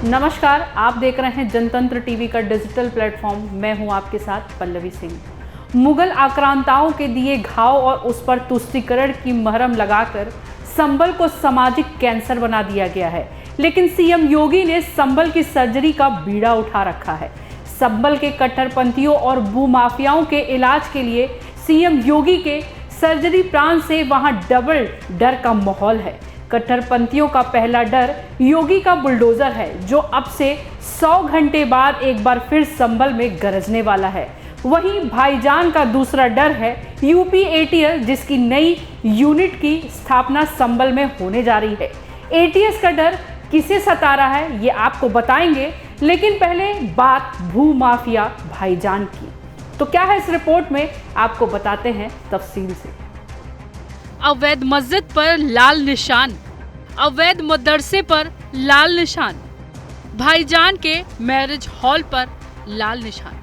नमस्कार, आप देख रहे हैं जनतंत्र टीवी का डिजिटल प्लेटफॉर्म। मैं हूं आपके साथ पल्लवी सिंह। मुगल आक्रांताओं के दिए घाव और उस पर तुष्टीकरण की मरहम लगाकर संबल को सामाजिक कैंसर बना दिया गया है, लेकिन सीएम योगी ने संबल की सर्जरी का बीड़ा उठा रखा है। संबल के कट्टरपंथियों और भूमाफियाओं के इलाज के लिए सीएम योगी के सर्जरी प्लान से वहां डबल डर का माहौल है। कट्टरपंथियों का पहला डर योगी का बुलडोजर है, जो अब से 100 घंटे बाद एक बार फिर संबल में गरजने वाला है। वहीं भाईजान का दूसरा डर है यूपी एटीएस, जिसकी नई यूनिट की स्थापना संबल में होने जा रही है। एटीएस का डर किसे सता रहा है ये आपको बताएंगे, लेकिन पहले बात भूमाफिया भाईजान की। तो क्या है इस रिपोर्ट में, आपको बताते हैं तफसील से। अवैध मस्जिद पर लाल निशान, अवैध मदरसे पर लाल निशान, भाईजान के मैरिज हॉल पर लाल निशान।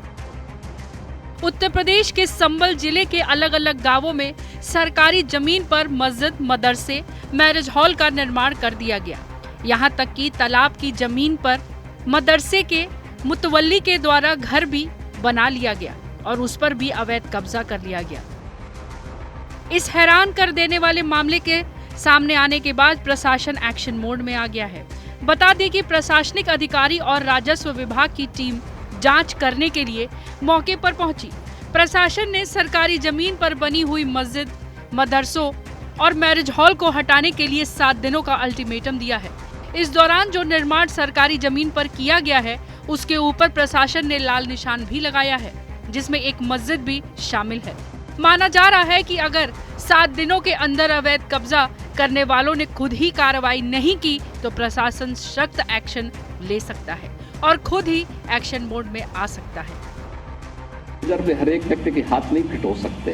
उत्तर प्रदेश के संबल जिले के अलग अलग गांवों में सरकारी जमीन पर मस्जिद, मदरसे, मैरिज हॉल का निर्माण कर दिया गया। यहां तक कि तालाब की जमीन पर मदरसे के मुतवल्ली के द्वारा घर भी बना लिया गया और उस पर भी अवैध कब्जा कर लिया गया। इस हैरान कर देने वाले मामले के सामने आने के बाद प्रशासन एक्शन मोड में आ गया है। बता दें कि प्रशासनिक अधिकारी और राजस्व विभाग की टीम जांच करने के लिए मौके पर पहुंची। प्रशासन ने सरकारी जमीन पर बनी हुई मस्जिद, मदरसों और मैरिज हॉल को हटाने के लिए 7 दिनों का अल्टीमेटम दिया है। इस दौरान जो निर्माण सरकारी जमीन पर किया गया है, उसके ऊपर प्रशासन ने लाल निशान भी लगाया है, जिसमें एक मस्जिद भी शामिल है। माना जा रहा है कि अगर 7 दिनों के अंदर अवैध कब्जा करने वालों ने खुद ही कार्रवाई नहीं की तो प्रशासन सख्त एक्शन ले सकता है और खुद ही एक्शन मोड में आ सकता है। हर एक व्यक्ति के हाथ नहीं फिट हो सकते,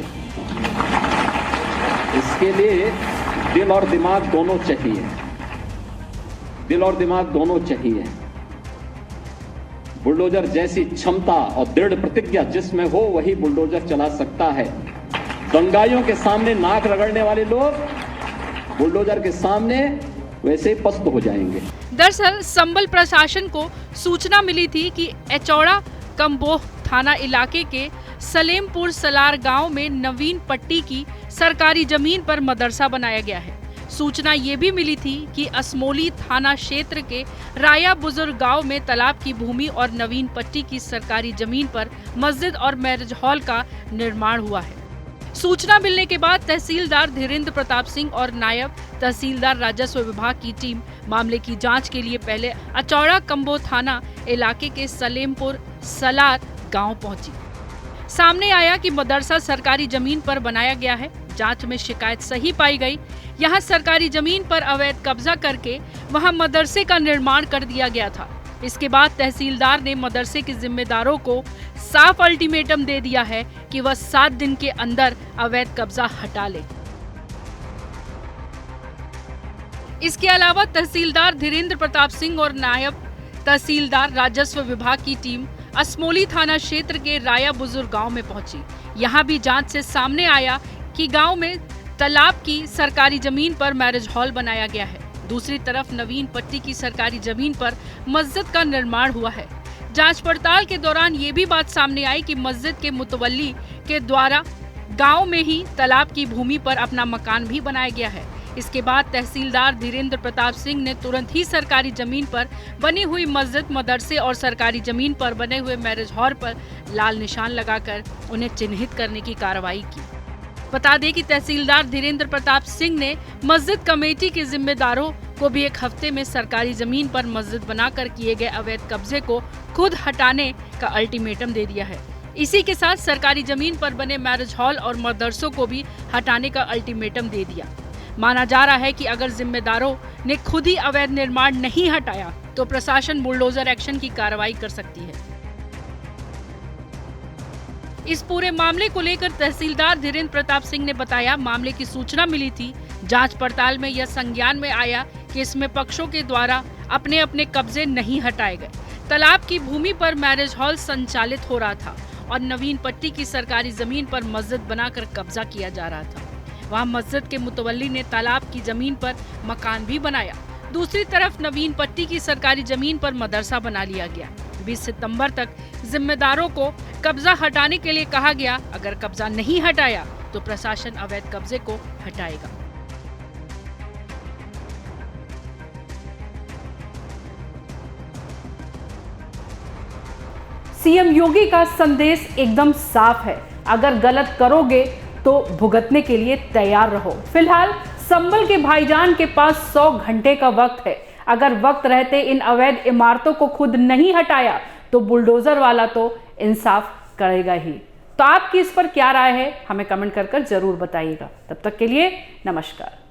इसके लिए दिल और दिमाग दोनों चाहिए। दिल और दिमाग दोनों चाहिए। बुलडोजर जैसी क्षमता और दृढ़ प्रतिज्ञा जिसमें हो, वही बुलडोजर चला सकता है। दंगाइयों के सामने नाक रगड़ने वाले लोग बुलडोजर के सामने वैसे ही पस्त हो जाएंगे। दरअसल संबल प्रशासन को सूचना मिली थी कि एचौड़ा कम्बोह थाना इलाके के सलेमपुर सलार गांव में नवीन पट्टी की सरकारी जमीन पर मदरसा बनाया गया है। सूचना ये भी मिली थी कि असमोली थाना क्षेत्र के राया बुजुर्ग गांव में तालाब की भूमि और नवीन पट्टी की सरकारी जमीन पर मस्जिद और मैरिज हॉल का निर्माण हुआ है। सूचना मिलने के बाद तहसीलदार धीरेन्द्र प्रताप सिंह और नायब तहसीलदार राजस्व विभाग की टीम मामले की जांच के लिए पहले अचौड़ा कम्बो थाना इलाके के सलेमपुर सलार गांव पहुंची। सामने आया कि मदरसा सरकारी जमीन पर बनाया गया है। जांच में शिकायत सही पाई गई। यहां सरकारी जमीन पर अवैध कब्जा करके वहां मदरसे का निर्माण कर दिया गया था। इसके बाद तहसीलदार ने मदरसे के जिम्मेदारों को साफ अल्टीमेटम दे दिया है कि वह 7 दिन के अंदर अवैध कब्जा हटा ले। इसके अलावा तहसीलदार धीरेन्द्र प्रताप सिंह और नायब तहसीलदार राजस्व विभाग की टीम असमोली थाना क्षेत्र के राया बुजुर्ग गांव में पहुंची। यहां भी जांच से सामने आया कि गांव में तालाब की सरकारी जमीन पर मैरिज हॉल बनाया गया है। दूसरी तरफ नवीन पट्टी की सरकारी जमीन पर मस्जिद का निर्माण हुआ है। जांच पड़ताल के दौरान ये भी बात सामने आई कि मस्जिद के मुतवल्ली के द्वारा गांव में ही तालाब की भूमि पर अपना मकान भी बनाया गया है। इसके बाद तहसीलदार धीरेन्द्र प्रताप सिंह ने तुरंत ही सरकारी जमीन पर बनी हुई मस्जिद, मदरसे और सरकारी जमीन पर बने हुए मैरिज हॉल पर लाल निशान लगाकर उन्हें चिन्हित करने की कार्रवाई की। बता दें कि तहसीलदार धीरेन्द्र प्रताप सिंह ने मस्जिद कमेटी के जिम्मेदारों को भी 1 हफ्ते में सरकारी जमीन पर मस्जिद बनाकर किए गए अवैध कब्जे को खुद हटाने का अल्टीमेटम दे दिया है। इसी के साथ सरकारी जमीन पर बने मैरिज हॉल और मदरसों को भी हटाने का अल्टीमेटम दे दिया। माना जा रहा है कि अगर जिम्मेदारों ने खुद ही अवैध निर्माण नहीं हटाया तो प्रशासन बुलडोजर एक्शन की कार्रवाई कर सकती है। इस पूरे मामले को लेकर तहसीलदार धीरेन्द्र प्रताप सिंह ने बताया, मामले की सूचना मिली थी। जांच पड़ताल में यह संज्ञान में आया कि इसमें पक्षों के द्वारा अपने अपने कब्जे नहीं हटाए गए। तालाब की भूमि पर मैरिज हॉल संचालित हो रहा था और नवीन पट्टी की सरकारी जमीन पर मस्जिद बनाकर कब्जा किया जा रहा था। वहां मस्जिद के मुतवल्ली ने तालाब की जमीन पर मकान भी बनाया। दूसरी तरफ नवीन पट्टी की सरकारी जमीन पर मदरसा बना लिया गया। 20 सितंबर तक जिम्मेदारों को कब्जा हटाने के लिए कहा गया। अगर कब्जा नहीं हटाया तो प्रशासन अवैध कब्जे को हटाएगा। सीएम योगी का संदेश एकदम साफ है, अगर गलत करोगे तो भुगतने के लिए तैयार रहो। फिलहाल संभल के भाईजान के पास 100 घंटे का वक्त है। अगर वक्त रहते इन अवैध इमारतों को खुद नहीं हटाया तो बुलडोजर वाला तो इंसाफ करेगा ही। तो आपकी इस पर क्या राय है, हमें कमेंट कर जरूर बताइएगा। तब तक के लिए नमस्कार।